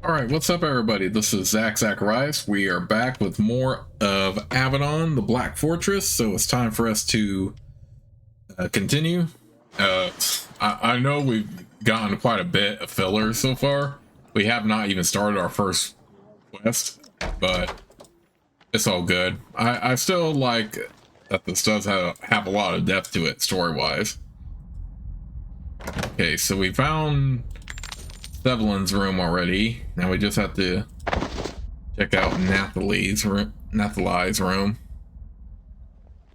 All right, what's up, everybody? This is Zacharias. We are back with more of Avadon, the Black Fortress. So it's time for us to continue. I know we've gotten quite a bit of filler so far. We have not even started our first quest, but it's all good. I still like that this does have a lot of depth to it story-wise. Okay, so we found Sevelin's room already. Now we just have to check out Nathalie's room.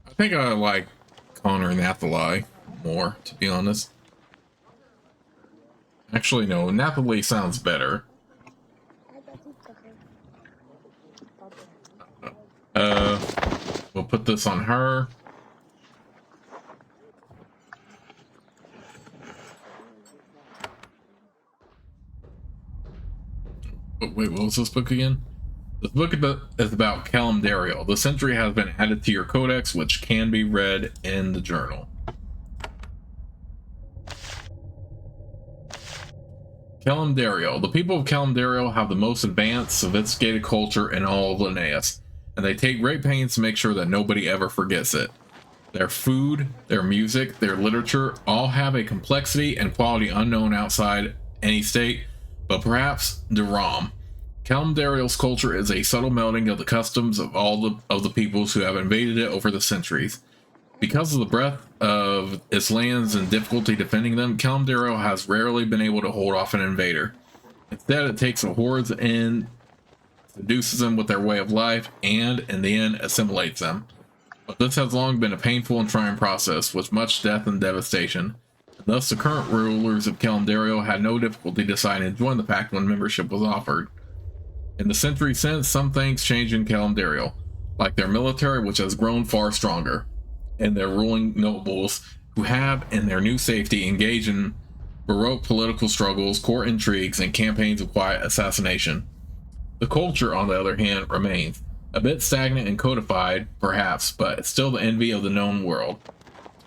I think I like Connor and Nathalie more, to be honest. Actually, no, Nathalie sounds better. We'll put this on her. Wait, what was this book again? This book is about Calendario. The century has been added to your codex, which can be read in the journal. Calendario. The people of Calendario have the most advanced, sophisticated culture in all of Linnaeus, and they take great pains to make sure that nobody ever forgets it. Their food, their music, their literature all have a complexity and quality unknown outside any state, but perhaps Duram. Calendario's culture is a subtle melding of the customs of all of the peoples who have invaded it over the centuries. Because of the breadth of its lands and difficulty defending them, Calendario has rarely been able to hold off an invader. Instead, it takes the hordes in, seduces them with their way of life, and, in the end, assimilates them. But this has long been a painful and trying process, with much death and devastation. Thus, the current rulers of Calendario had no difficulty deciding to join the pact when membership was offered. In the century since, some things changed in Calendario, like their military, which has grown far stronger, and their ruling nobles, who have, in their new safety, engaged in baroque political struggles, court intrigues, and campaigns of quiet assassination. The culture, on the other hand, remains a bit stagnant and codified, perhaps, but it's still the envy of the known world.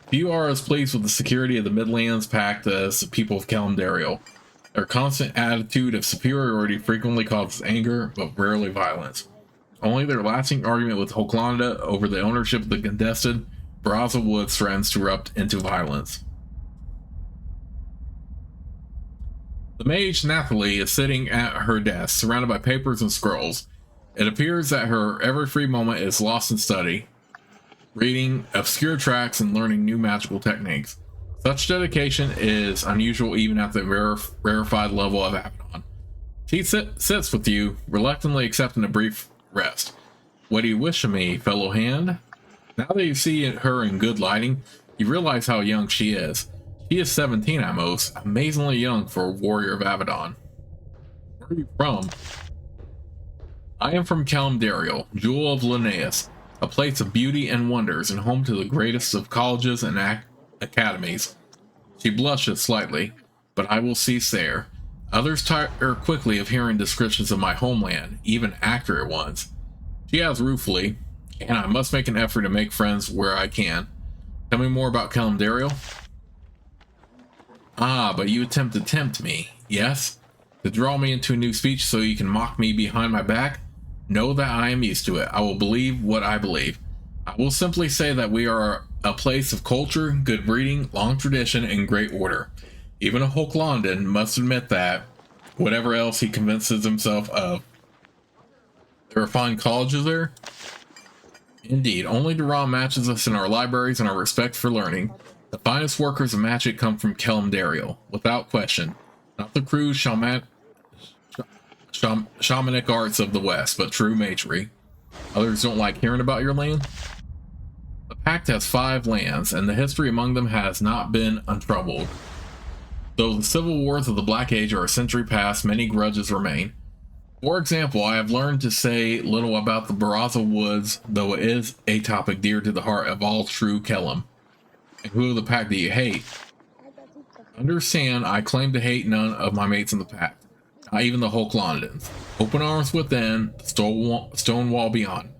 Few are as pleased with the security of the Midlands Pact as the people of Calendario. Their constant attitude of superiority frequently causes anger, but rarely violence. Only their lasting argument with Hoklanda over the ownership of the contested Baraza Woods threatens to erupt into violence. The mage Nathalie is sitting at her desk, surrounded by papers and scrolls. It appears that her every free moment is lost in study, reading obscure tracts and learning new magical techniques. Such dedication is unusual even at the rarefied level of Avadon. She sits with you, reluctantly accepting a brief rest. What do you wish of me, fellow hand? Now that you see her in good lighting, you realize how young she is. She is 17 at most, amazingly young for a warrior of Avadon. Where are you from? I am from Calendario, jewel of Linnaeus, a place of beauty and wonders and home to the greatest of colleges and academies. She blushes slightly, but I will cease there. Others tire quickly of hearing descriptions of my homeland, even accurate ones. She adds ruefully, and I must make an effort to make friends where I can. Tell me more about Calendario. Ah, but you attempt to tempt me, yes? To draw me into a new speech so you can mock me behind my back? Know that I am used to it. I will believe what I believe. I will simply say that we are a place of culture, good breeding, long tradition, and great order. Even a Hochlandan must admit that, whatever else he convinces himself of. There are fine colleges there? Indeed, only Duram matches us in our libraries and our respect for learning. The finest workers of magic come from Calendario, without question. Not the crude shamanic arts of the West, but true magery. Others don't like hearing about your land? The Pact has 5 lands, and the history among them has not been untroubled. Though the civil wars of the Black Age are a century past, many grudges remain. For example, I have learned to say little about the Baraza Woods, though it is a topic dear to the heart of all true Kellam. And who of the Pact do you hate? Understand, I claim to hate none of my mates in the Pact, not even the Hochlandans. Open arms within, stone wall beyond.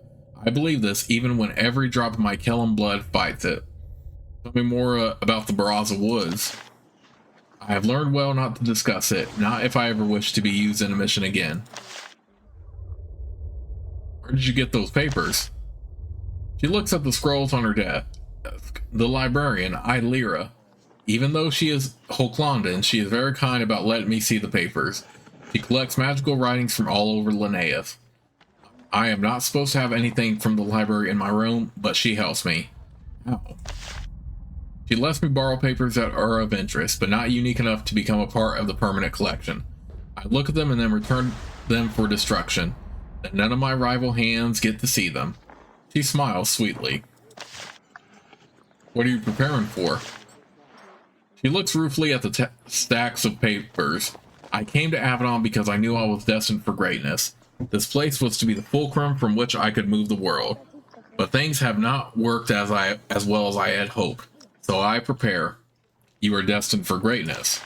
I believe this even when every drop of my Kellam blood fights it. Tell me more about the Baraza Woods. I have learned well not to discuss it, not if I ever wish to be used in a mission again. Where did you get those papers? She looks at the scrolls on her desk. The librarian, Illyra. Even though she is Hoklondan, she is very kind about letting me see the papers. She collects magical writings from all over Linnaeus. I am not supposed to have anything from the library in my room, but she helps me. How? She lets me borrow papers that are of interest, but not unique enough to become a part of the permanent collection. I look at them and then return them for destruction. And none of my rival hands get to see them. She smiles sweetly. What are you preparing for? She looks ruefully at the stacks of papers. I came to Avadon because I knew I was destined for greatness. This place was to be the fulcrum from which I could move the world. But things have not worked as well as I had hoped. So I prepare. You are destined for greatness.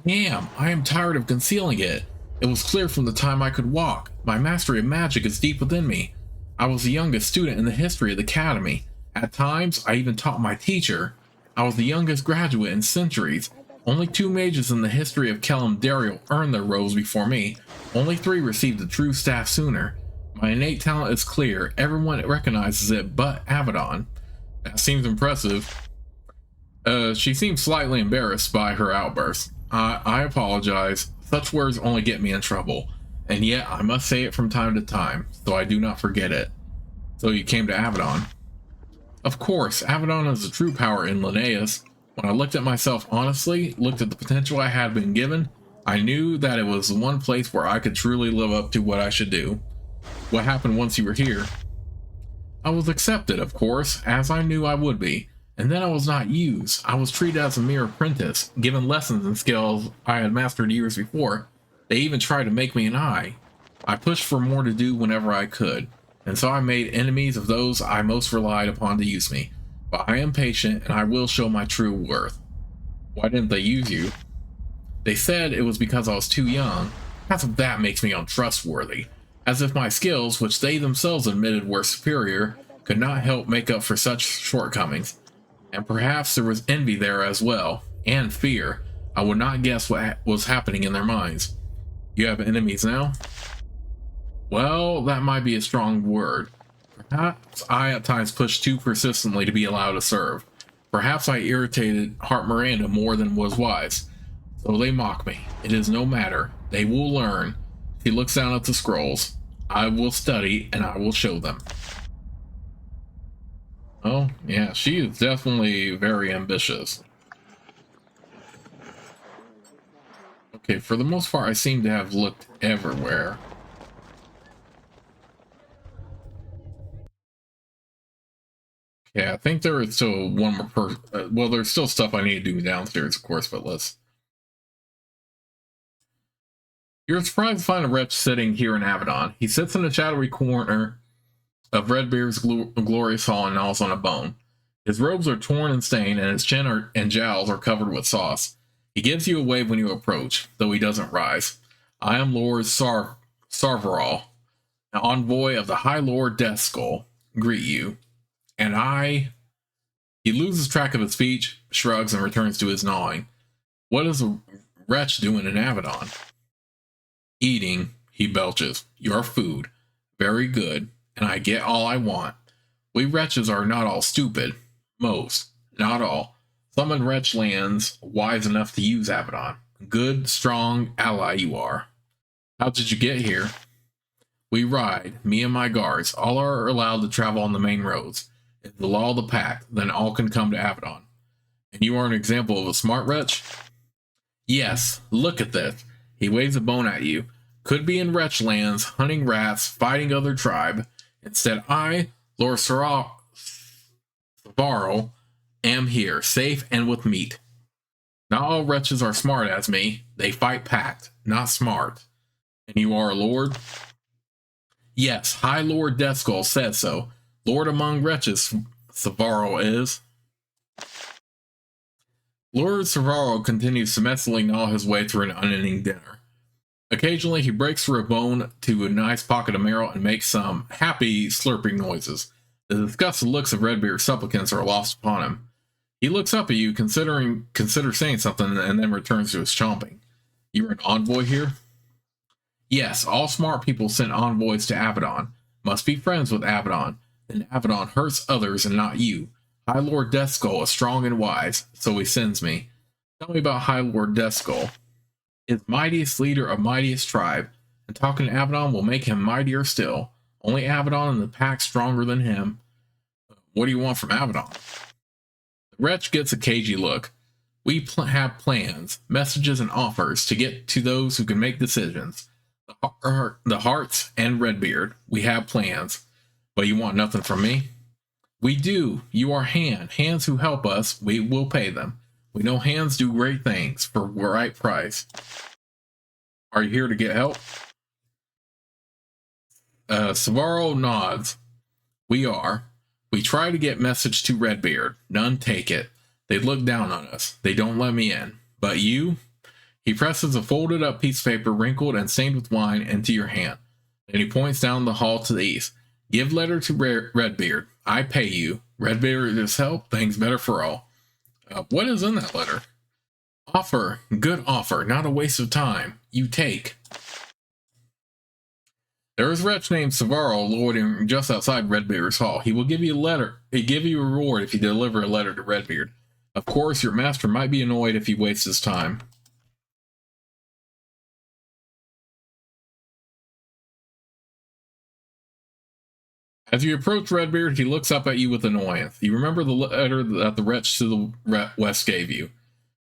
I am tired of concealing it. It was clear from the time I could walk. My mastery of magic is deep within me. I was the youngest student in the history of the academy. At times, I even taught my teacher. I was the youngest graduate in centuries. Only 2 mages in the history of Kalimdariel earned their robes before me. Only 3 received the true staff sooner. My innate talent is clear. Everyone recognizes it but Avadon. That seems impressive. She seems slightly embarrassed by her outburst. I apologize. Such words only get me in trouble. And yet I must say it from time to time, so I do not forget it. So you came to Avadon. Of course, Avadon is the true power in Linnaeus. When I looked at myself honestly, looked at the potential I had been given, I knew that it was the one place where I could truly live up to what I should do. What happened once you were here? I was accepted, of course, as I knew I would be. And then I was not used. I was treated as a mere apprentice, given lessons and skills I had mastered years before. They even tried to make me an eye. I pushed for more to do whenever I could, and so I made enemies of those I most relied upon to use me. But I am patient, and I will show my true worth. Why didn't they use you? They said it was because I was too young. Half of that makes me untrustworthy. As if my skills, which they themselves admitted were superior, could not help make up for such shortcomings. And perhaps there was envy there as well, and fear. I would not guess what was happening in their minds. You have enemies now? Well, that might be a strong word. Perhaps I at times pushed too persistently to be allowed to serve. Perhaps I irritated Hart Miranda more than was wise. So they mock me. It is no matter. They will learn. She looks down at the scrolls. I will study, and I will show them. Oh, yeah, she is definitely very ambitious. Okay, for the most part, I seem to have looked everywhere. Yeah, I think there is still one more person. Well, there's still stuff I need to do downstairs, of course, but let's... You're surprised to find a wretch sitting here in Avadon. He sits in a shadowy corner of Redbeard's glorious hall and gnaws on a bone. His robes are torn and stained, and his chin and jowls are covered with sauce. He gives you a wave when you approach, though he doesn't rise. I am Lord Sarvarol, an envoy of the High Lord Deathskull. Greet you. And I... He loses track of his speech, shrugs, and returns to his gnawing. What is a wretch doing in Avadon? Eating, he belches. Your food. Very good, and I get all I want. We wretches are not all stupid. Most. Not all. Some in wretch lands wise enough to use Avadon. Good, strong ally you are. How did you get here? We ride, me and my guards. All are allowed to travel on the main roads. It's the law of the pack, then all can come to Avadon. And you are an example of a smart wretch? Yes, look at this. He waves a bone at you. Could be in wretch lands, hunting rats, fighting other tribe. Instead, I, Lord Sarvarol, am here, safe and with meat. Not all wretches are smart as me. They fight packed, not smart. And you are a lord? Yes, High Lord Deathskull said so. Lord among wretches, Sarvarol is. Lord Sarvarol continues to messily gnaw his way through an unending dinner. Occasionally, he breaks through a bone to a nice pocket of marrow and makes some happy slurping noises. The disgusted looks of Redbeard's supplicants are lost upon him. He looks up at you, consider saying something, and then returns to his chomping. You're an envoy here? Yes, all smart people send envoys to Avadon. Must be friends with Avadon. Then Avadon hurts others and not you. High Lord Deathskull is strong and wise, so he sends me. Tell me about High Lord Deathskull. Is mightiest leader of mightiest tribe, and talking to Avadon will make him mightier still. Only Avadon and the pack stronger than him. What do you want from Avadon? The wretch gets a cagey look. We have plans, messages, and offers to get to those who can make decisions. The Hearts and Redbeard, we have plans. But you want nothing from me? We do. You are hands who help us. We will pay them. We know hands do great things for the right price. Are you here to get help? Savaro nods. We are. We try to get message to Redbeard. None take it. They look down on us. They don't let me in. But you? He presses a folded up piece of paper, wrinkled and stained with wine, into your hand. Then he points down the hall to the east. Give letter to Redbeard. I pay you. Redbeard is help. Things better for all. What is in that letter? Offer. Good offer. Not a waste of time. You take. There is a wretch named Savaro loitering just outside Redbeard's hall. He will give you a letter. He'll give you a reward if you deliver a letter to Redbeard. Of course, your master might be annoyed if he wastes his time. As you approach Redbeard, he looks up at you with annoyance. You remember the letter that the wretch to the west gave you.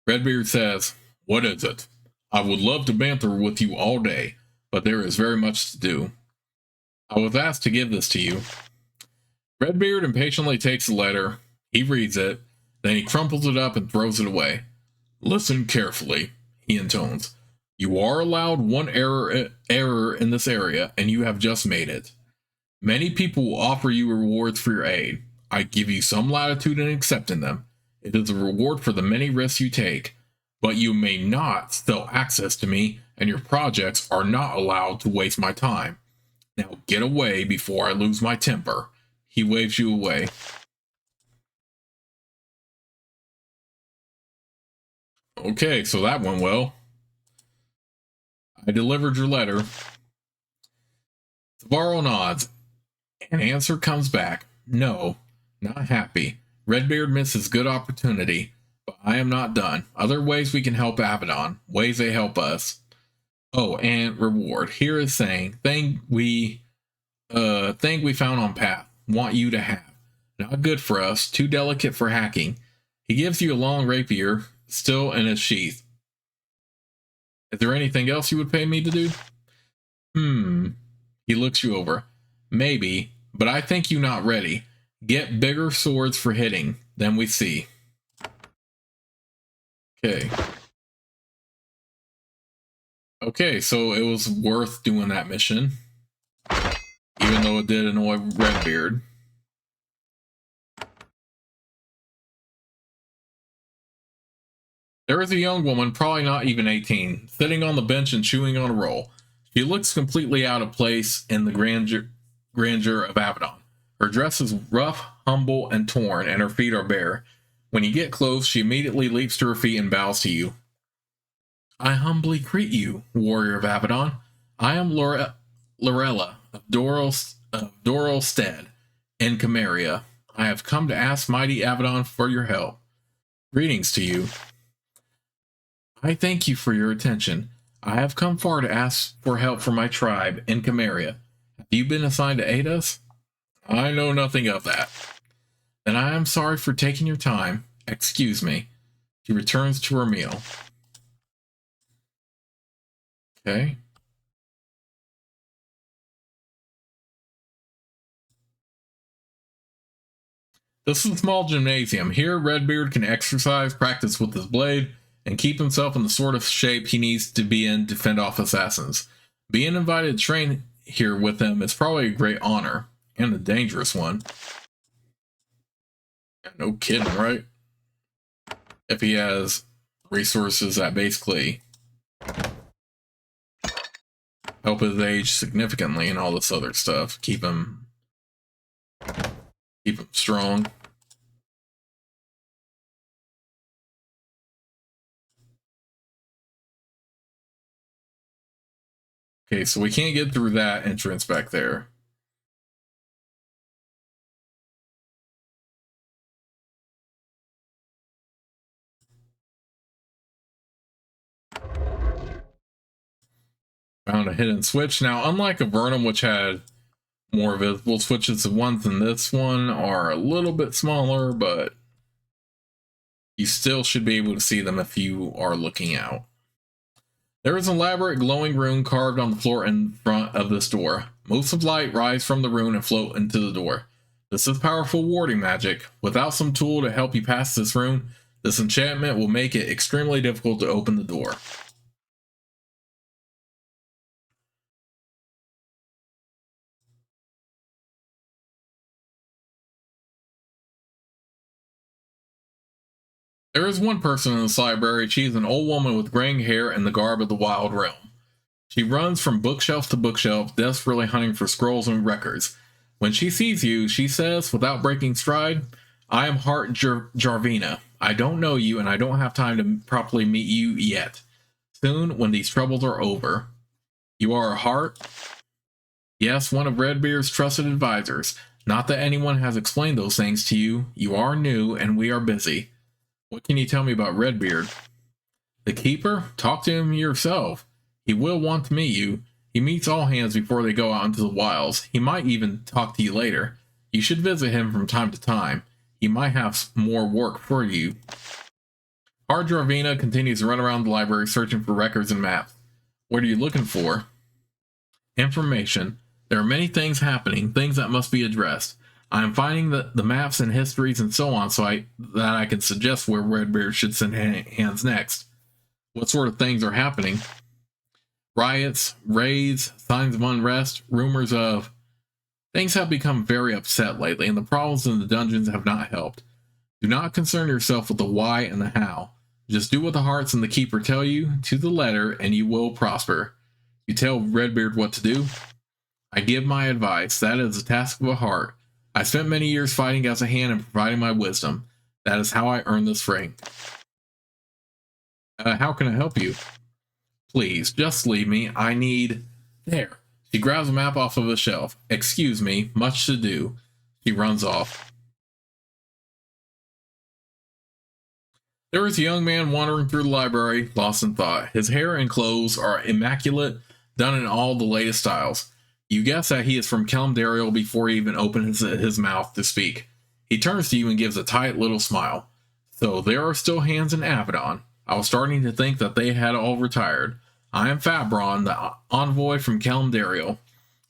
Redbeard says, What is it? I would love to banter with you all day, but there is very much to do. I was asked to give this to you. Redbeard impatiently takes the letter. He reads it, then he crumples it up and throws it away. Listen carefully, he intones. You are allowed one error in this area, and you have just made it. Many people will offer you rewards for your aid. I give you some latitude in accepting them. It is a reward for the many risks you take, but you may not sell access to me, and your projects are not allowed to waste my time. Now get away before I lose my temper. He waves you away. Okay, so that went well. I delivered your letter. Savaro nods. An answer comes back. No, not happy. Redbeard misses good opportunity, but I am not done. Other ways we can help Avadon. Ways they help us. Oh, and reward. Here is saying, thing we found on path. Want you to have. Not good for us. Too delicate for hacking. He gives you a long rapier, still in its sheath. Is there anything else you would pay me to do? He looks you over. Maybe, but I think you not ready. Get bigger swords for hitting. Then we see. Okay. Okay, so it was worth doing that mission. Even though it did annoy Redbeard. There is a young woman, probably not even 18, sitting on the bench and chewing on a roll. She looks completely out of place in the grandeur of Avadon. Her dress is rough, humble, and torn, and her feet are bare. When you get close, she immediately leaps to her feet and bows to you. I humbly greet you, warrior of Avadon. I am Lorella of Doralstead in Cameria. I have come to ask mighty Avadon for your help. Greetings to you. I thank you for your attention. I have come far to ask for help for my tribe in Cameria. Have you been assigned to aid us? I know nothing of that. Then I am sorry for taking your time. Excuse me. She returns to her meal. Okay. This is a small gymnasium. Here, Redbeard can exercise, practice with his blade, and keep himself in the sort of shape he needs to be in to fend off assassins. Being invited to train here with him is probably a great honor, and a dangerous one. No kidding, right? If he has resources that basically help his age significantly and all this other stuff, keep him strong. Okay, so we can't get through that entrance back there. Found a hidden switch. Now, unlike Avernum, which had more visible switches, the ones in this one are a little bit smaller, but you still should be able to see them if you are looking out. There is an elaborate glowing rune carved on the floor in front of this door. Motes of light rise from the rune and float into the door. This is powerful warding magic. Without some tool to help you pass this rune, this enchantment will make it extremely difficult to open the door. There is one person in this library. She is an old woman with graying hair and the garb of the wild realm. She runs from bookshelf to bookshelf, desperately hunting for scrolls and records. When she sees you, she says, without breaking stride, I am Hart Jarvina. I don't know you, and I don't have time to properly meet you yet. Soon, when these troubles are over. You are a Hart? Yes, one of Redbeard's trusted advisors. Not that anyone has explained those things to you. You are new, and we are busy. What can you tell me about Redbeard? The Keeper? Talk to him yourself. He will want to meet you. He meets all hands before they go out into the wilds. He might even talk to you later. You should visit him from time to time. He might have more work for you. Hart Jarvina continues to run around the library searching for records and maps. What are you looking for? Information. There are many things happening, things that must be addressed. I am finding the maps and histories and so on that I can suggest where Redbeard should send hands next. What sort of things are happening? Riots, raids, signs of unrest, rumors of... Things have become very upset lately, and the problems in the dungeons have not helped. Do not concern yourself with the why and the how. Just do what the Hearts and the Keeper tell you, to the letter, and you will prosper. You tell Redbeard what to do? I give my advice. That is the task of a heart. I spent many years fighting as a hand and providing my wisdom. That is how I earned this ring. How can I help you? Please, just leave me. I need... There. She grabs a map off of a shelf. Excuse me, much to do. She runs off. There is a young man wandering through the library, lost in thought. His hair and clothes are immaculate, done in all the latest styles. You guess that he is from Kelmdariel before he even opens his mouth to speak. He turns to you and gives a tight little smile. So there are still hands in Avadon. I was starting to think that they had all retired. I am Fabron, the envoy from Kelmdariel.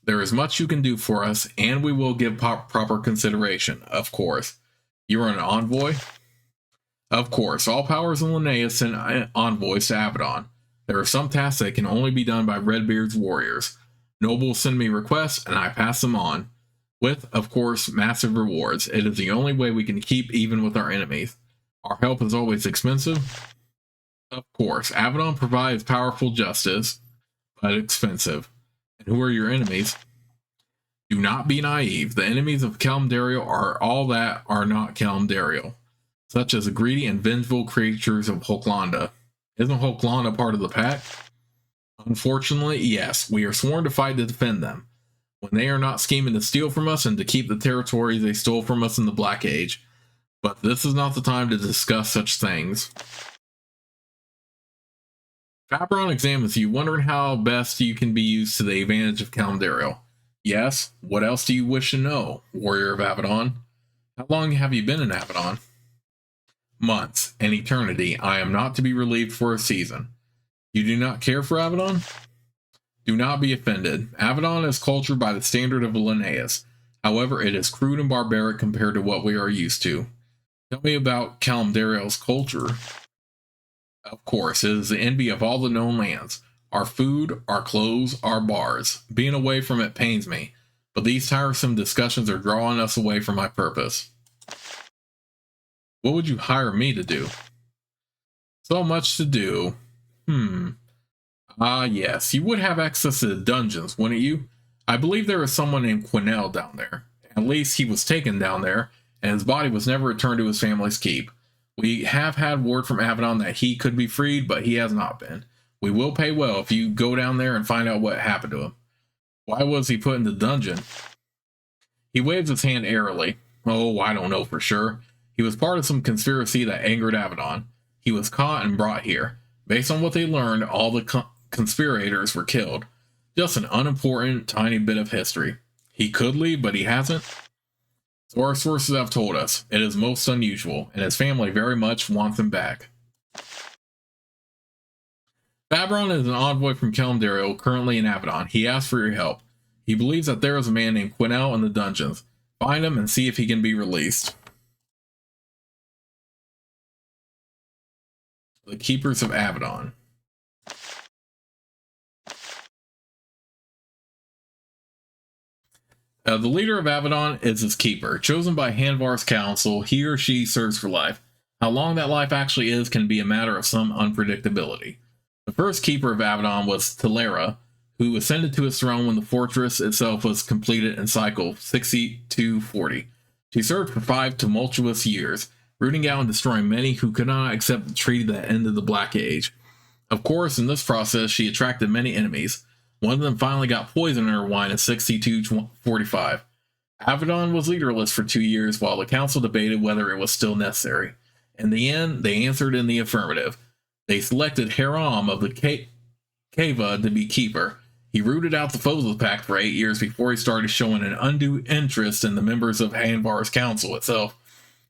There is much you can do for us, and we will give proper consideration, of course. You are an envoy? Of course, all powers in Linnaeus send envoys to Avadon. There are some tasks that can only be done by Redbeard's warriors. Nobles send me requests, and I pass them on. With, of course, massive rewards. It is the only way we can keep even with our enemies. Our help is always expensive. Of course, Avadon provides powerful justice, but expensive. And who are your enemies? Do not be naive. The enemies of Kelmdariel are all that are not Kelmdariel, such as the greedy and vengeful creatures of Hoklanda. Isn't Hoklanda part of the pack? Unfortunately, yes. We are sworn to fight to defend them. When they are not scheming to steal from us and to keep the territories they stole from us in the Black Age. But this is not the time to discuss such things. Fabron examines you, wondering how best you can be used to the advantage of Kelmdariel. Yes, what else do you wish to know, warrior of Avadon? How long have you been in Avadon? Months, an eternity. I am not to be relieved for a season. You do not care for Avadon? Do not be offended. Avadon is cultured by the standard of Linnaeus. However, it is crude and barbaric compared to what we are used to. Tell me about Kelmdariel's culture. Of course, it is the envy of all the known lands. Our food, our clothes, our bars. Being away from it pains me, but these tiresome discussions are drawing us away from my purpose. What would you hire me to do? So much to do. Yes, you would have access to the dungeons, wouldn't you? I believe there is someone named Quinnell down there. At least he was taken down there, and his body was never returned to his family's keep. We have had word from Avadon that he could be freed, but he has not been. We will pay well if you go down there and find out what happened to him. Why was he put in the dungeon? He waves his hand airily. Oh, I don't know for sure. He was part of some conspiracy that angered Avadon. He was caught and brought here. Based on what they learned, all the conspirators were killed. Just an unimportant, tiny bit of history. He could leave, but he hasn't. So our sources have told us. It is most unusual, and his family very much wants him back. Fabron is an envoy from Calendario, currently in Avadon. He asks for your help. He believes that there is a man named Quinnell in the dungeons. Find him and see if he can be released. The Keepers of Avadon. The leader of Avadon is his keeper. Chosen by Hanvar's council, he or she serves for life. How long that life actually is can be a matter of some unpredictability. The first keeper of Avadon was Telera, who ascended to his throne when the fortress itself was completed in cycle 6240. She served for 5 tumultuous years, rooting out and destroying many who could not accept the treaty that ended the Black Age. Of course, in this process, she attracted many enemies. One of them finally got poison in her wine in 6245. Avadon was leaderless for 2 years while the council debated whether it was still necessary. In the end, they answered in the affirmative. They selected Haram of the Keva to be keeper. He rooted out the foes of the pact for 8 years before he started showing an undue interest in the members of Hanvar's council itself.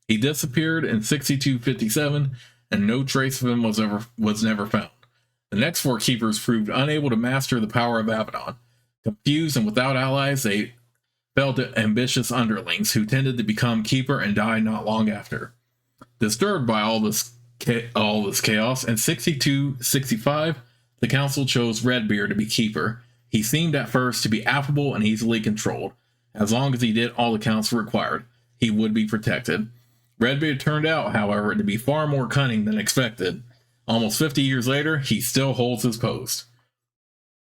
He disappeared in 6257, and no trace of him was never found. The next 4 keepers proved unable to master the power of Avadon. Confused and without allies, they fell to ambitious underlings who tended to become keeper and die not long after. Disturbed by all this chaos, in 6265, the council chose Redbeard to be keeper. He seemed at first to be affable and easily controlled. As long as he did all the council required, he would be protected. Redbeard turned out, however, to be far more cunning than expected. Almost 50 years later, he still holds his post.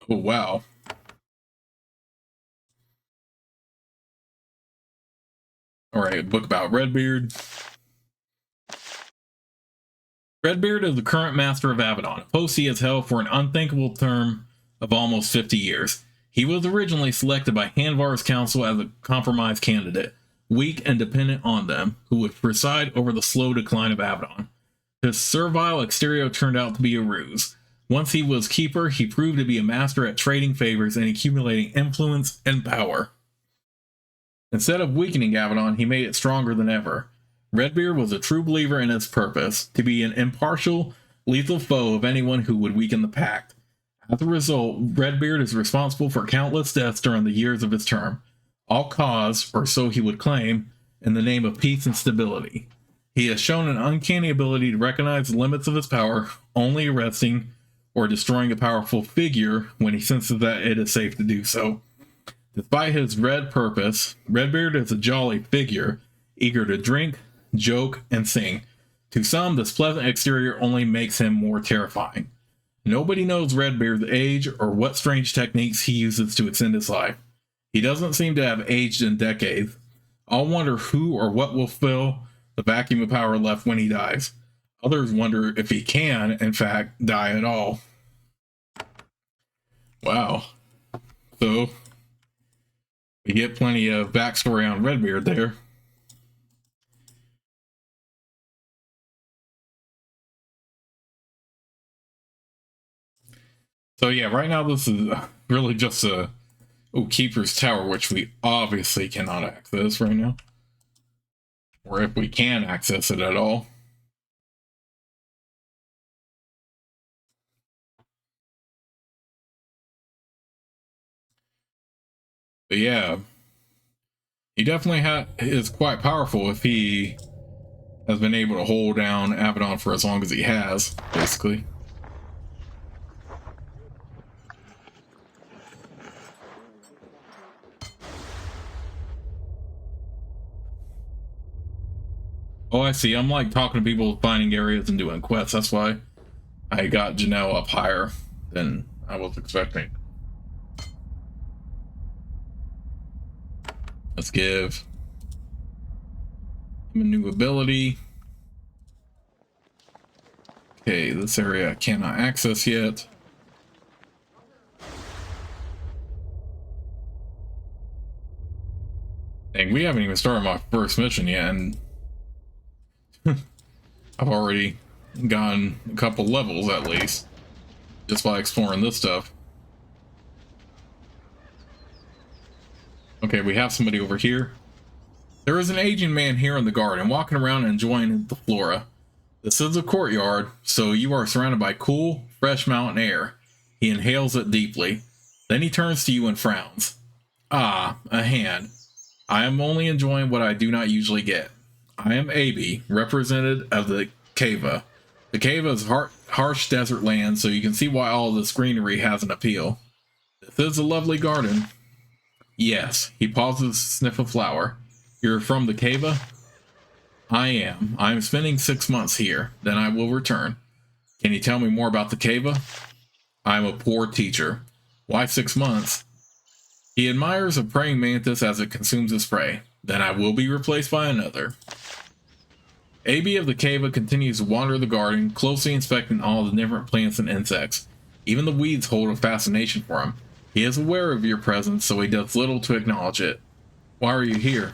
Oh, wow. Alright, a book about Redbeard. Redbeard is the current master of Avadon, a post he has held for an unthinkable term of almost 50 years. He was originally selected by Hanvar's council as a compromise candidate, weak and dependent on them, who would preside over the slow decline of Avadon. His servile exterior turned out to be a ruse. Once he was keeper, he proved to be a master at trading favors and accumulating influence and power. Instead of weakening Avadon, he made it stronger than ever. Redbeard was a true believer in its purpose, to be an impartial, lethal foe of anyone who would weaken the pact. As a result, Redbeard is responsible for countless deaths during the years of his term, all caused, or so he would claim, in the name of peace and stability. He has shown an uncanny ability to recognize the limits of his power, only arresting or destroying a powerful figure when he senses that it is safe to do so. Despite his red purpose, Redbeard is a jolly figure, eager to drink, joke, and sing. To some, this pleasant exterior only makes him more terrifying. Nobody knows Redbeard's age or what strange techniques he uses to extend his life. He doesn't seem to have aged in decades. All wonder who or what will fill the vacuum of power left when he dies. Others wonder if he can, in fact, die at all. Wow. So, we get plenty of backstory on Redbeard there. So yeah, right now this is really just a Keeper's Tower, which we obviously cannot access right now. Or if we can access it at all. But yeah, he definitely is quite powerful if he has been able to hold down Avadon for as long as he has, basically. Oh, I see. I'm like talking to people, finding areas and doing quests. That's why I got Janelle up higher than I was expecting. Let's give him a new ability. Okay, this area I cannot access yet. Dang, we haven't even started my first mission yet, and I've already gotten a couple levels at least just by exploring this stuff. Okay, we have somebody over here. There is an aging man here in the garden, walking around and enjoying the flora. This is a courtyard, so you are surrounded by cool, fresh mountain air. He inhales it deeply. Then he turns to you and frowns. Ah, a hand. I am only enjoying what I do not usually get. I am Abi, representative of the Cava. The Cava is harsh desert land, so you can see why all this greenery has an appeal. This is a lovely garden. Yes, he pauses to sniff a flower. You're from the Cava? I am. I am spending 6 months here. Then I will return. Can you tell me more about the Cava? I am a poor teacher. Why 6 months? He admires a praying mantis as it consumes its prey. Then I will be replaced by another. Abi of the Cava continues to wander the garden, closely inspecting all the different plants and insects. Even the weeds hold a fascination for him. He is aware of your presence, so he does little to acknowledge it. Why are you here?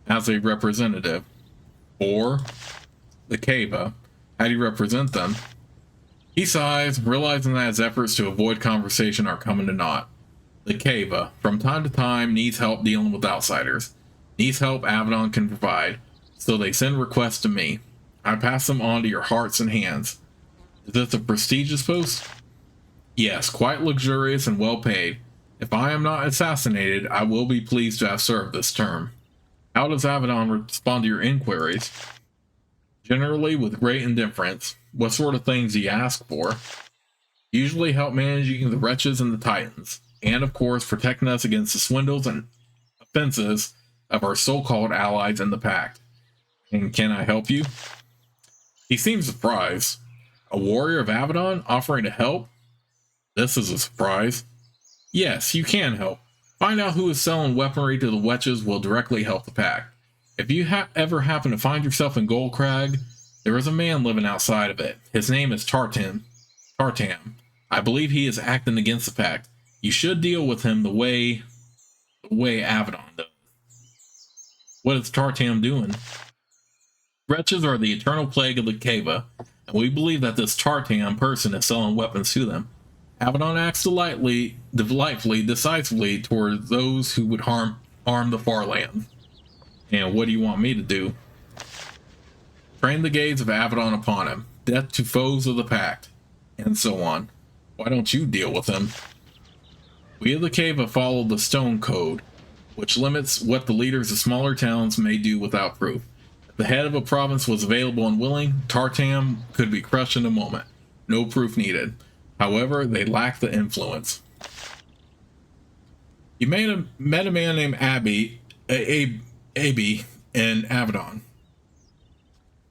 As a representative. Or the Cava. How do you represent them? He sighs, realizing that his efforts to avoid conversation are coming to naught. The Cava, from time to time, needs help dealing with outsiders. Needs help Avadon can provide, so they send requests to me. I pass them on to your hearts and hands. Is this a prestigious post? Yes, quite luxurious and well paid. If I am not assassinated, I will be pleased to have served this term. How does Avadon respond to your inquiries? Generally with great indifference. What sort of things do you ask for? Usually help managing the wretches and the titans, and of course protecting us against the swindles and offenses of our so-called allies in the pact. And can I help you? He seems surprised. A warrior of Avadon offering to help? This is a surprise. Yes, you can help. Find out who is selling weaponry to the wretches will directly help the pact. If you ever happen to find yourself in Gold Crag, there is a man living outside of it. His name is Tartam. I believe he is acting against the pact. You should deal with him the way Avadon does. What is Tartam doing? Wretches are the eternal plague of the Cava, and we believe that this Tartam person is selling weapons to them. Avadon acts delightfully, decisively toward those who would harm the far land. And what do you want me to do? Train the gaze of Avadon upon him, death to foes of the pact, and so on. Why don't you deal with him? We of the Cava follow the Stone Code, which limits what the leaders of smaller towns may do without proof. If the head of a province was available and willing, Tartam could be crushed in a moment. No proof needed. However, they lack the influence. You met a man named Abi in Avadon.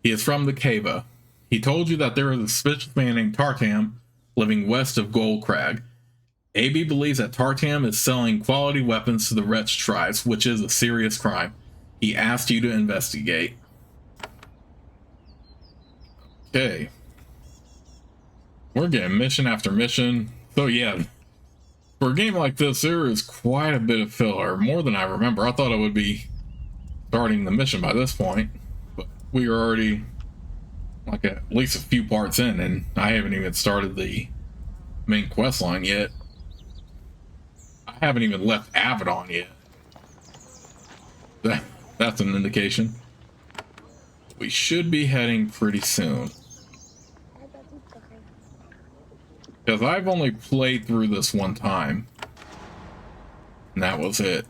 He is from the Cava. He told you that there is a suspicious man named Tartam living west of Gold Crag. Abi believes that Tartam is selling quality weapons to the wretched tribes, which is a serious crime. He asked you to investigate. Okay. We're getting mission after mission. So yeah, for a game like this, there is quite a bit of filler, more than I remember. I thought I would be starting the mission by this point, but we are already like at least a few parts in, and I haven't even started the main quest line yet. I haven't even left Avadon yet. That's an indication. We should be heading pretty soon. Because I've only played through this one time. And that was it.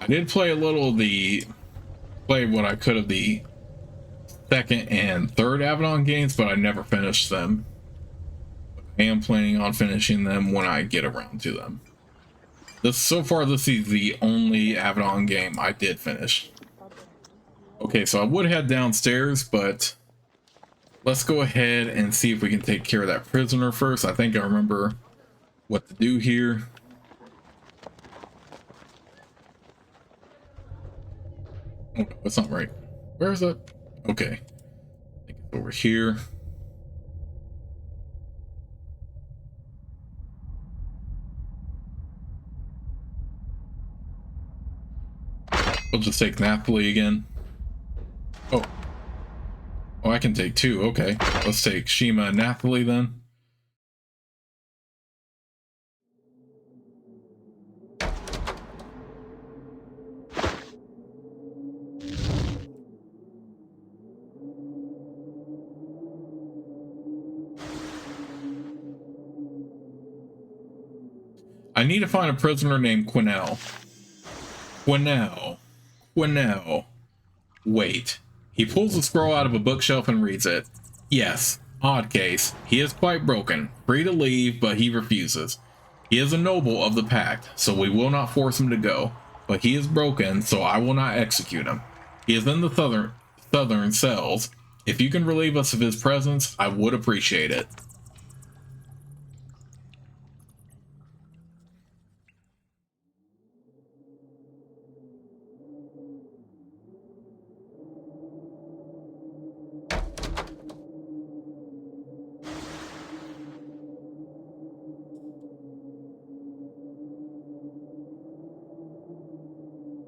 I did play a little of play what I could of the second and third Avadon games, but I never finished them. I am planning on finishing them when I get around to them. So far, this is the only Avadon game I did finish. Okay, so I would head downstairs, but let's go ahead and see if we can take care of that prisoner first. I think I remember what to do here. Oh, no, that's not right. Where is it? Okay. I think it's over here. We'll just take Napoli again. Oh. Oh, I can take two. Okay. Let's take Shima and Napoli then. I need to find a prisoner named Quinnell. Quinnell. Wait. He pulls the scroll out of a bookshelf and reads it. Yes, odd case. He is quite broken. Free to leave, but he refuses. He is a noble of the pact, so we will not force him to go. But he is broken, so I will not execute him. He is in the southern cells. If you can relieve us of his presence, I would appreciate it.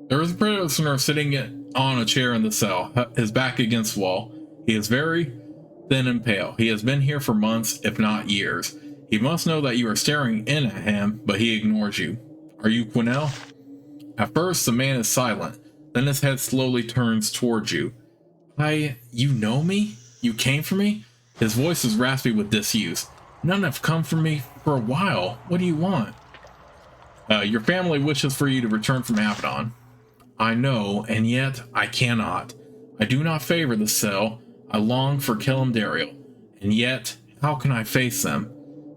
There is a prisoner sitting on a chair in the cell, his back against the wall. He is very thin and pale. He has been here for months, if not years. He must know that you are staring in at him, but he ignores you. Are you Quinnell? At first, the man is silent. Then his head slowly turns towards you. You know me? You came for me? His voice is raspy with disuse. None have come for me for a while. What do you want? Your family wishes for you to return from Avadon. I know, and yet I cannot. I do not favor the cell. I long for Kalimdariel, and yet how can I face them?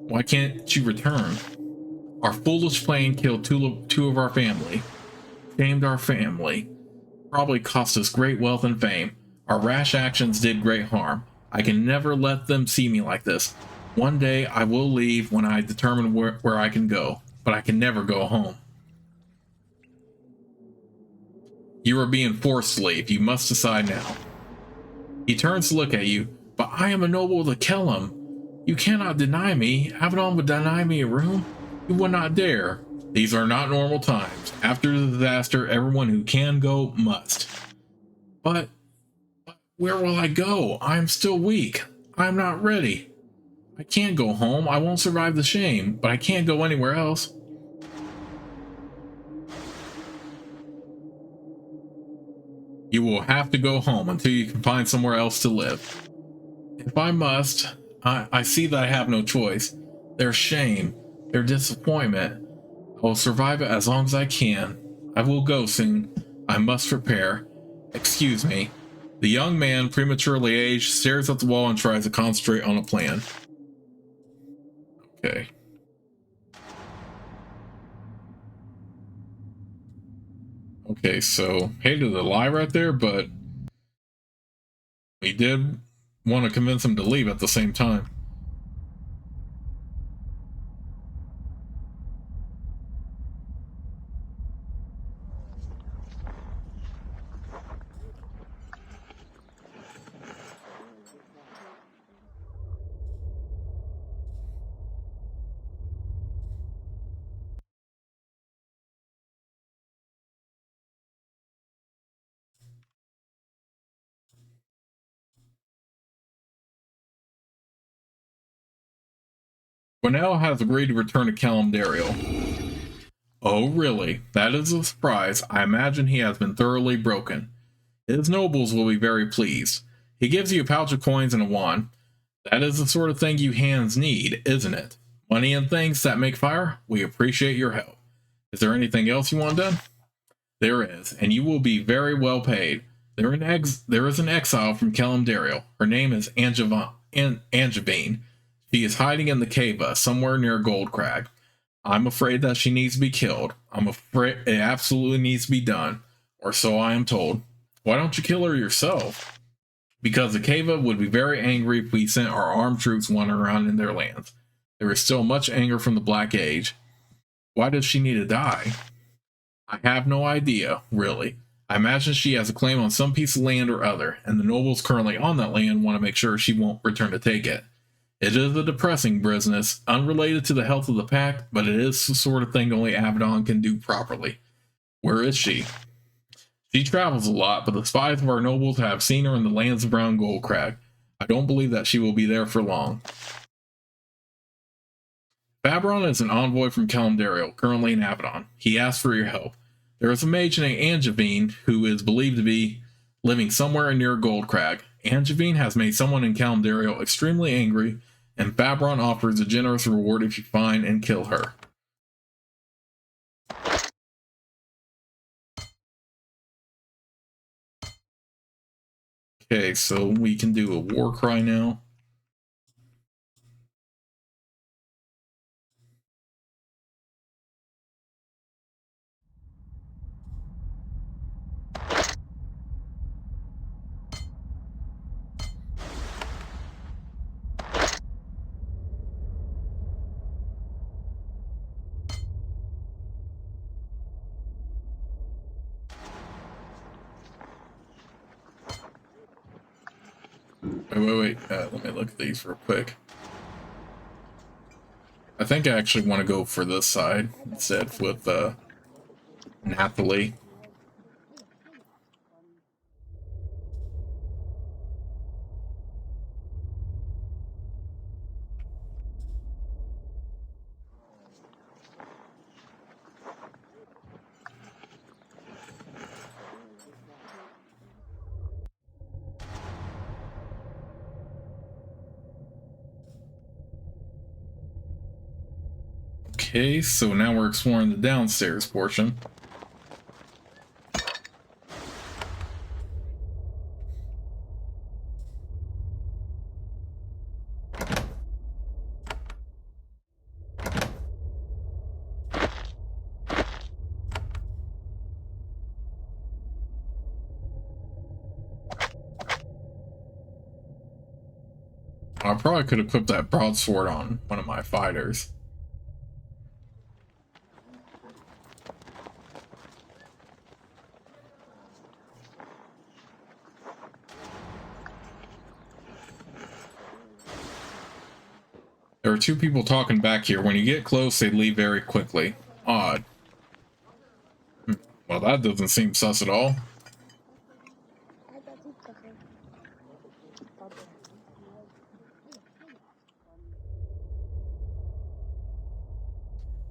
Why can't you return? Our foolish plan killed two of our family, shamed our family, probably cost us great wealth and fame. Our rash actions did great harm. I can never let them see me like this. One day I will leave when I determine where I can go, but I can never go home. You are being forced to leave. You must decide now. He turns to look at you, but I am a noble of the Kelim. You cannot deny me. Avadon would deny me a room. You would not dare. These are not normal times. After the disaster, everyone who can go must. But where will I go? I am still weak. I am not ready. I can't go home. I won't survive the shame, but I can't go anywhere else. You will have to go home until you can find somewhere else to live. If I must, I see that I have no choice. Their shame, their disappointment. I will survive it as long as I can. I will go soon. I must prepare. Excuse me. The young man, prematurely aged, stares at the wall and tries to concentrate on a plan. Okay. Okay, so hated the lie right there, but we did want to convince him to leave at the same time. Quinnell has agreed to return to Kalimdariel. Oh, really? That is a surprise. I imagine he has been thoroughly broken. His nobles will be very pleased. He gives you a pouch of coins and a wand. That is the sort of thing you hands need, isn't it? Money and things that make fire? We appreciate your help. Is there anything else you want done? There is, and you will be very well paid. There is an exile from Kalimdariel. Her name is Angevine. She is hiding in the cava, somewhere near Goldcrag. I'm afraid that she needs to be killed. I'm afraid it absolutely needs to be done, or so I am told. Why don't you kill her yourself? Because the cava would be very angry if we sent our armed troops wandering around in their lands. There is still much anger from the Black Age. Why does she need to die? I have no idea, really. I imagine she has a claim on some piece of land or other, and the nobles currently on that land want to make sure she won't return to take it. It is a depressing business, unrelated to the health of the pact, but it is the sort of thing only Avadon can do properly. Where is she? She travels a lot, but the spies of our nobles have seen her in the lands of Brown Goldcrag. I don't believe that she will be there for long. Fabron is an envoy from Calendario, currently in Avadon. He asks for your help. There is a mage named Angevine who is believed to be living somewhere near Goldcrag. Angevine has made someone in Calendario extremely angry, and Fabron offers a generous reward if you find and kill her. Okay, so we can do a war cry now. Wait. Let me look at these real quick. I think I actually want to go for this side instead with Napoli. Okay, so now we're exploring the downstairs portion. I probably could equip that broadsword on one of my fighters. There are two people talking back here. When you get close, they leave very quickly. Odd. Well, that doesn't seem sus at all.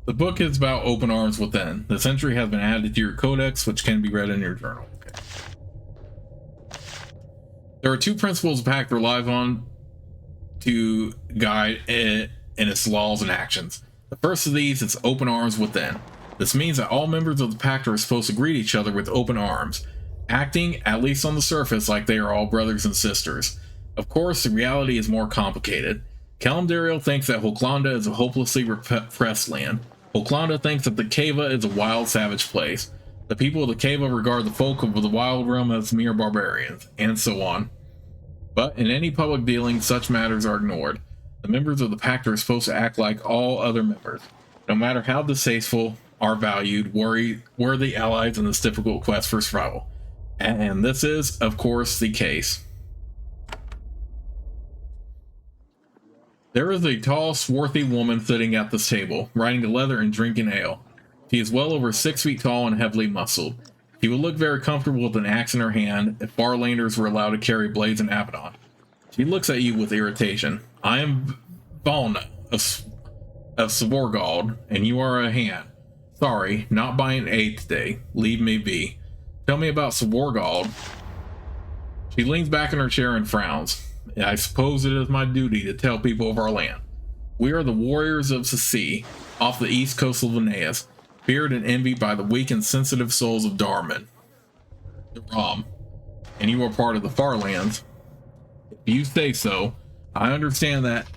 The book is about open arms within. This entry has been added to your codex, which can be read in your journal. Okay. There are two principles the Pact relies on to guide it in its laws and actions. The first of these is open arms within. This means that all members of the Pact are supposed to greet each other with open arms, acting, at least on the surface, like they are all brothers and sisters. Of course, the reality is more complicated. Calendario thinks that Hoklanda is a hopelessly repressed land. Hoklanda thinks that the Cava is a wild, savage place. The people of the Cava regard the folk of the wild realm as mere barbarians, and so on. But in any public dealing, such matters are ignored. The members of the Pact are supposed to act like all other members. No matter how distasteful, are valued, worthy allies in this difficult quest for survival. And this is, of course, the case. There is a tall, swarthy woman sitting at this table, riding the leather and drinking ale. She is well over 6 feet tall and heavily muscled. She would look very comfortable with an axe in her hand if Farlanders were allowed to carry blades in Avadon. She looks at you with irritation. I am Valna of Svorgald, and you are a hand. Sorry, not buying aid today. Leave me be. Tell me about Svorgald. She leans back in her chair and frowns. I suppose it is my duty to tell people of our land. We are the warriors of the sea, off the east coast of Linnaeus, feared and envied by the weak and sensitive souls of Darman, the Rom, and you are part of the Farlands. If you say so, I understand that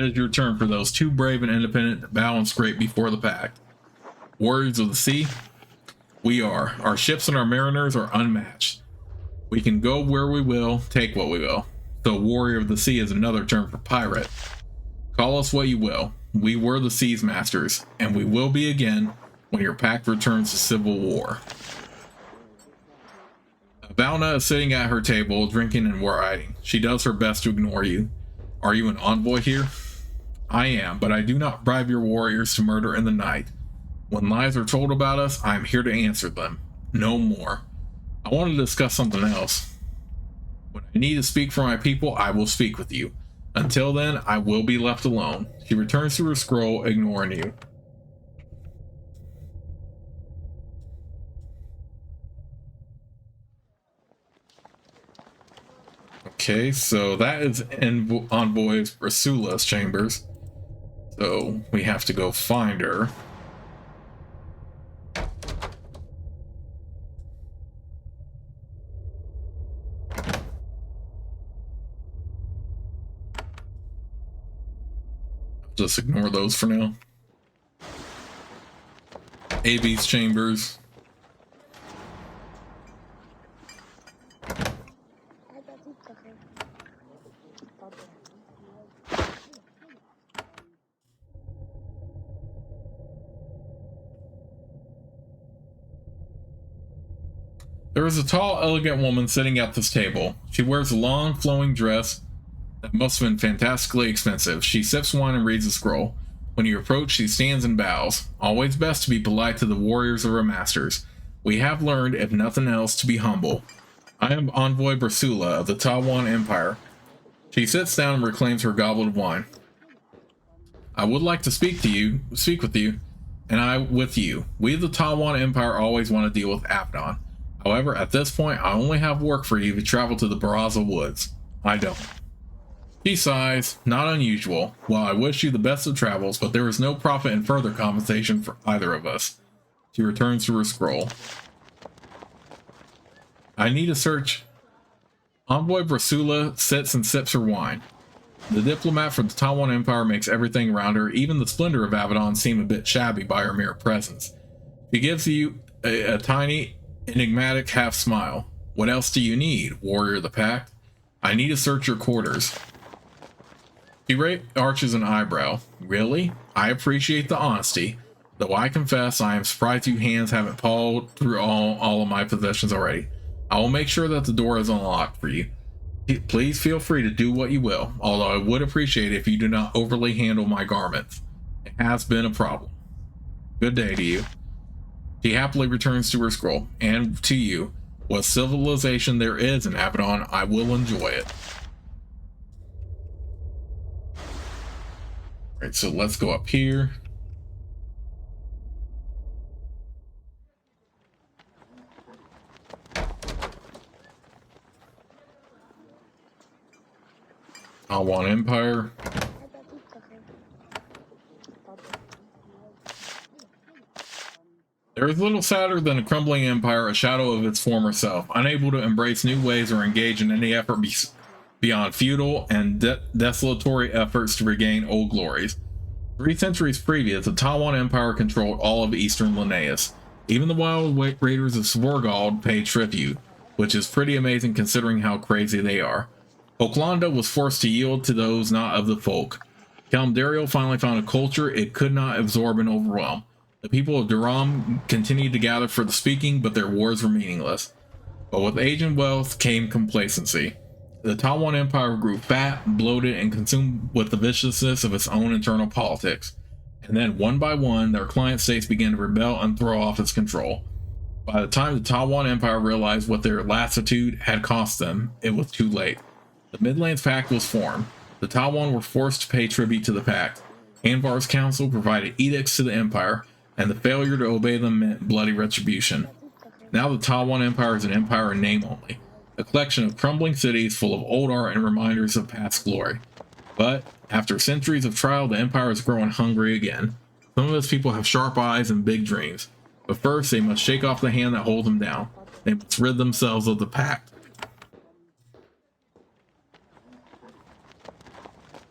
is your term for those too brave and independent to bow and scrape before the Pact. Warriors of the sea, we are. Our ships and our mariners are unmatched. We can go where we will, take what we will. So warrior of the sea is another term for pirate. Call us what you will. We were the sea's masters, and we will be again when your pact returns to civil war. Valna is sitting at her table, drinking and writing. She does her best to ignore you. Are you an envoy here? I am, but I do not bribe your warriors to murder in the night. When lies are told about us, I am here to answer them. No more. I want to discuss something else. When I need to speak for my people, I will speak with you. Until then, I will be left alone. She returns to her scroll, ignoring you. Okay, so that is Envoy Rasula's chambers. So we have to go find her. Just ignore those for now. AB's chambers. There is a tall, elegant woman sitting at this table. She wears a long, flowing dress that must have been fantastically expensive. She sips wine and reads a scroll. When you approach, she stands and bows. Always best to be polite to the warriors of our masters. We have learned, if nothing else, to be humble. I am Envoy Brasula of the Tawan Empire. She sits down and reclaims her goblet of wine. I would like to speak with you, and I with you. We of the Tawan Empire always want to deal with Avadon. However, at this point, I only have work for you to travel to the Baraza Woods. I don't. She sighs, not unusual. Well, I wish you the best of travels, but there is no profit in further compensation for either of us. She returns to her scroll. I need a search. Envoy Brasula sits and sips her wine. The diplomat for the Tawan Empire makes everything around her, even the splendor of Avadon, seem a bit shabby by her mere presence. She gives you a tiny, enigmatic half smile. What else do you need, warrior of the pack? I need to search your quarters. She arches an eyebrow. Really? I appreciate the honesty, though I confess I am surprised you hands haven't pawed through all of my possessions already. I will make sure that the door is unlocked for you. Please feel free to do what you will, although I would appreciate it if you do not overly handle my garments. It has been a problem. Good day to you. She happily returns to her scroll, and to you. What civilization there is in Avadon, I will enjoy it. Alright, so let's go up here. Tawan Empire. There is little sadder than a crumbling empire, a shadow of its former self, unable to embrace new ways or engage in any effort beyond futile and desolatory efforts to regain old glories. 3 centuries previous, the Tawan Empire controlled all of eastern Linnaeus. Even the wild raiders of Svorgald paid tribute, which is pretty amazing considering how crazy they are. Oaklanda was forced to yield to those not of the folk. Kalimdariel finally found a culture it could not absorb and overwhelm. The people of Duram continued to gather for the speaking, but their wars were meaningless. But with age and wealth came complacency. The Tawan Empire grew fat, bloated, and consumed with the viciousness of its own internal politics. And then, one by one, their client states began to rebel and throw off its control. By the time the Tawan Empire realized what their lassitude had cost them, it was too late. The Midlands Pact was formed. The Tawan were forced to pay tribute to the Pact. Anvar's council provided edicts to the Empire, and the failure to obey them meant bloody retribution. Now the Tawan Empire is an empire in name only, a collection of crumbling cities full of old art and reminders of past glory. But, after centuries of trial, the empire is growing hungry again. Some of its people have sharp eyes and big dreams, but first they must shake off the hand that holds them down. They must rid themselves of the Pact.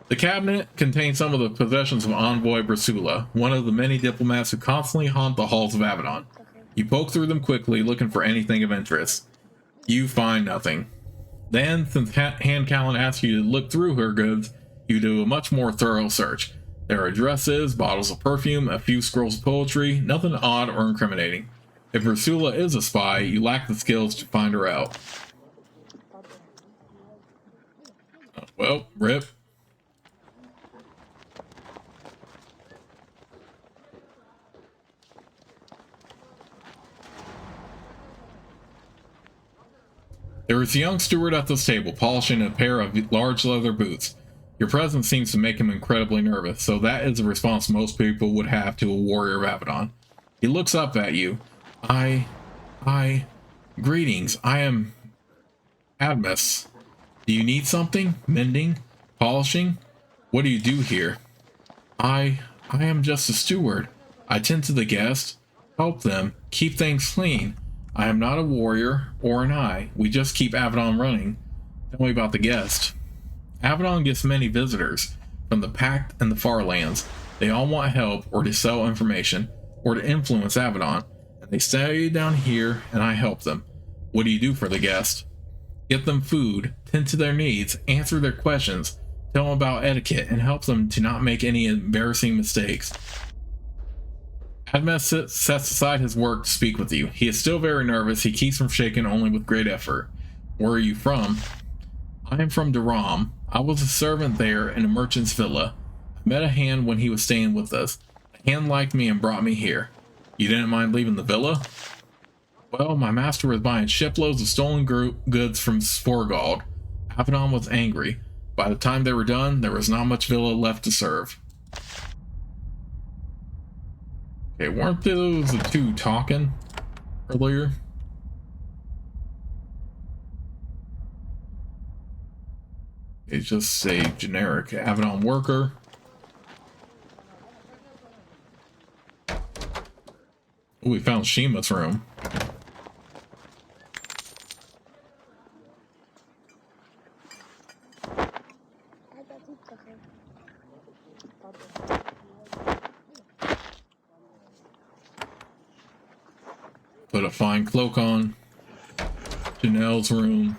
The cabinet contains some of the possessions of Envoy Brasula, one of the many diplomats who constantly haunt the halls of Avadon. You poke through them quickly, looking for anything of interest. You find nothing. Then, since Hand Callan asks you to look through her goods, you do a much more thorough search. There are dresses, bottles of perfume, a few scrolls of poetry, nothing odd or incriminating. If Brasula is a spy, you lack the skills to find her out. Well, rip. There is a young steward at this table, polishing a pair of large leather boots. Your presence seems to make him incredibly nervous, so that is a response most people would have to a warrior of Avadon. He looks up at you. Greetings, I am Admus. Do you need something? Mending? Polishing? What do you do here? I am just a steward. I tend to the guests, help them, keep things clean. I am not a warrior or an eye. We just keep Avadon running. Tell me about the guest. Avadon gets many visitors from the Pact and the Far Lands. They all want help or to sell information or to influence Avadon. And they stay down here and I help them. What do you do for the guest? Get them food, tend to their needs, answer their questions, tell them about etiquette, and help them to not make any embarrassing mistakes. Admes sets aside his work to speak with you. He is still very nervous. He keeps from shaking only with great effort. Where are you from? I am from Duram. I was a servant there in a merchant's villa. I met a hand when he was staying with us. The hand liked me and brought me here. You didn't mind leaving the villa? Well, my master was buying shiploads of stolen goods from Sforgald. Avadon was angry. By the time they were done, there was not much villa left to serve. Okay, weren't those the two talking earlier? It's just a generic Avadon worker. Ooh, we found Shima's room. Put a fine cloak on. Janelle's room.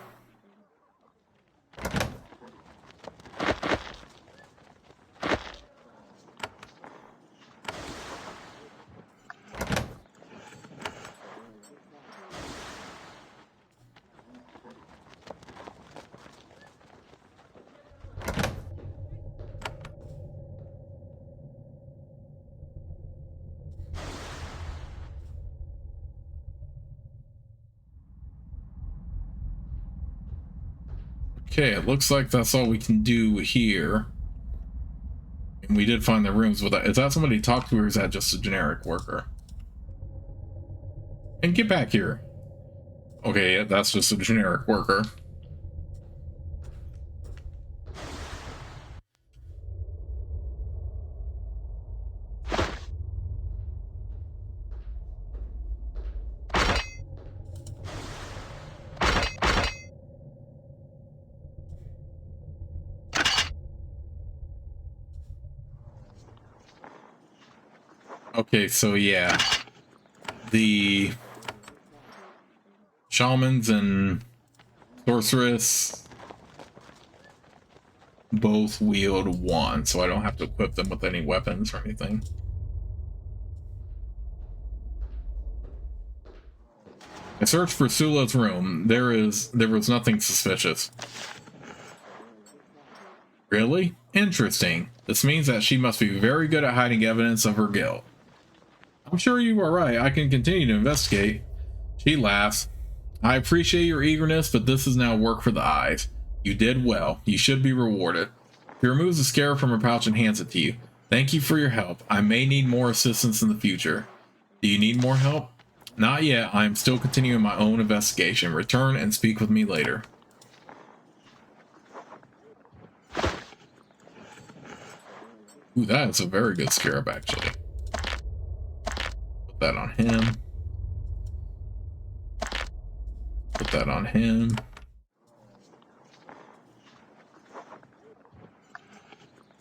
Okay, it looks like that's all we can do here. And we did find the rooms with that. Is that somebody to talk to or is that just a generic worker? And get back here. Okay, yeah, that's just a generic worker. Okay, so yeah, the shamans and sorceress both wield wands, so I don't have to equip them with any weapons or anything. I searched for Sula's room. There was nothing suspicious. Really? Interesting. This means that she must be very good at hiding evidence of her guilt. I'm sure you are right. I can continue to investigate. She laughs. I appreciate your eagerness, but this is now work for the eyes. You did well. You should be rewarded. She removes the scarab from her pouch and hands it to you. Thank you for your help. I may need more assistance in the future. Do you need more help? Not yet. I am still continuing my own investigation. Return and speak with me later. Ooh, that is a very good scarab, actually. Put that on him. Put that on him. I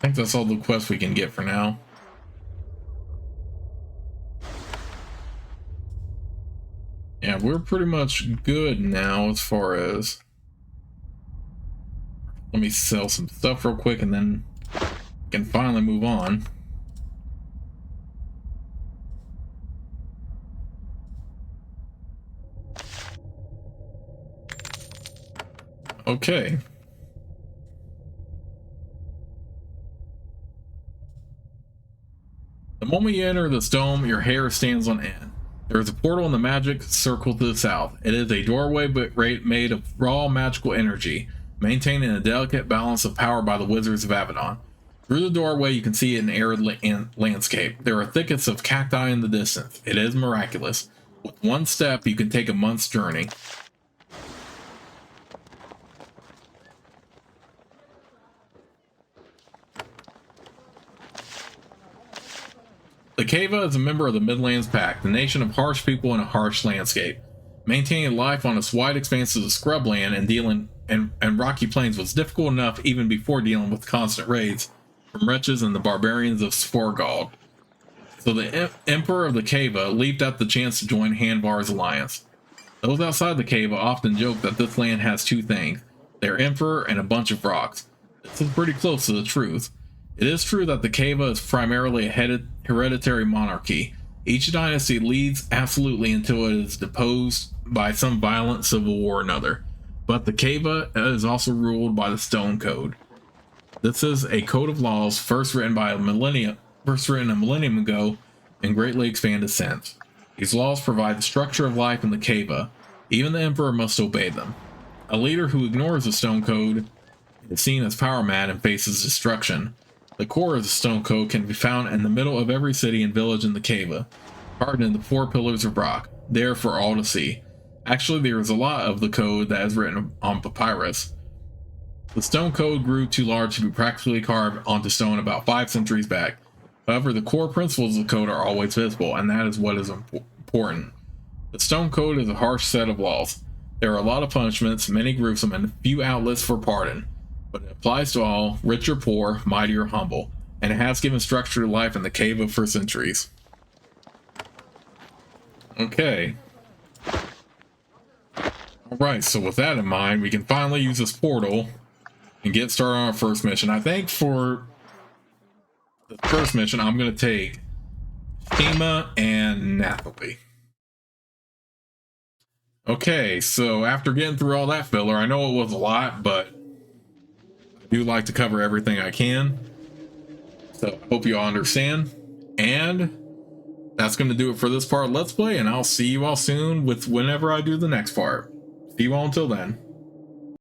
think that's all the quests we can get for now. Yeah, we're pretty much good now as far as... Let me sell some stuff real quick and then we can finally move on. Okay. The moment you enter this dome, your hair stands on end. There is a portal in the magic circle to the south. It is a doorway made of raw magical energy, maintaining a delicate balance of power by the wizards of Avadon. Through the doorway, you can see an arid landscape. There are thickets of cacti in the distance. It is miraculous. With one step, you can take a month's journey. The Keva is a member of the Midlands Pact, the nation of harsh people in a harsh landscape. Maintaining life on its wide expanses of scrubland and rocky plains was difficult enough even before dealing with constant raids from wretches and the barbarians of Sforgald. So the Emperor of the Keva leaped at the chance to join Hanvar's alliance. Those outside the Keva often joke that this land has two things: their Emperor and a bunch of rocks. This is pretty close to the truth. It is true that the Keva is primarily a hereditary monarchy. Each dynasty leads absolutely until it is deposed by some violent civil war or another. But the Keva is also ruled by the Stone Code. This is a code of laws first written a millennium ago and greatly expanded since. These laws provide the structure of life in the Keva. Even the Emperor must obey them. A leader who ignores the Stone Code is seen as power mad and faces destruction. The core of the Stone Code can be found in the middle of every city and village in the Keva, carved into 4 pillars of rock, there for all to see. Actually, there is a lot of the code that is written on papyrus. The Stone Code grew too large to be practically carved onto stone about 5 centuries back. However, the core principles of the code are always visible, and that is what is important. The Stone Code is a harsh set of laws. There are a lot of punishments, many gruesome, and few outlets for pardon. But it applies to all, rich or poor, mighty or humble, and it has given structure to life in the Keva for centuries. Okay. Alright, so with that in mind, we can finally use this portal and get started on our first mission. I think for the first mission, I'm going to take Shima and Nathalie. Okay, so after getting through all that filler, I know it was a lot, but I do like to cover everything I can. So I hope you all understand. And that's going to do it for this part of Let's Play, and I'll see you all soon with whenever I do the next part. See you all until then.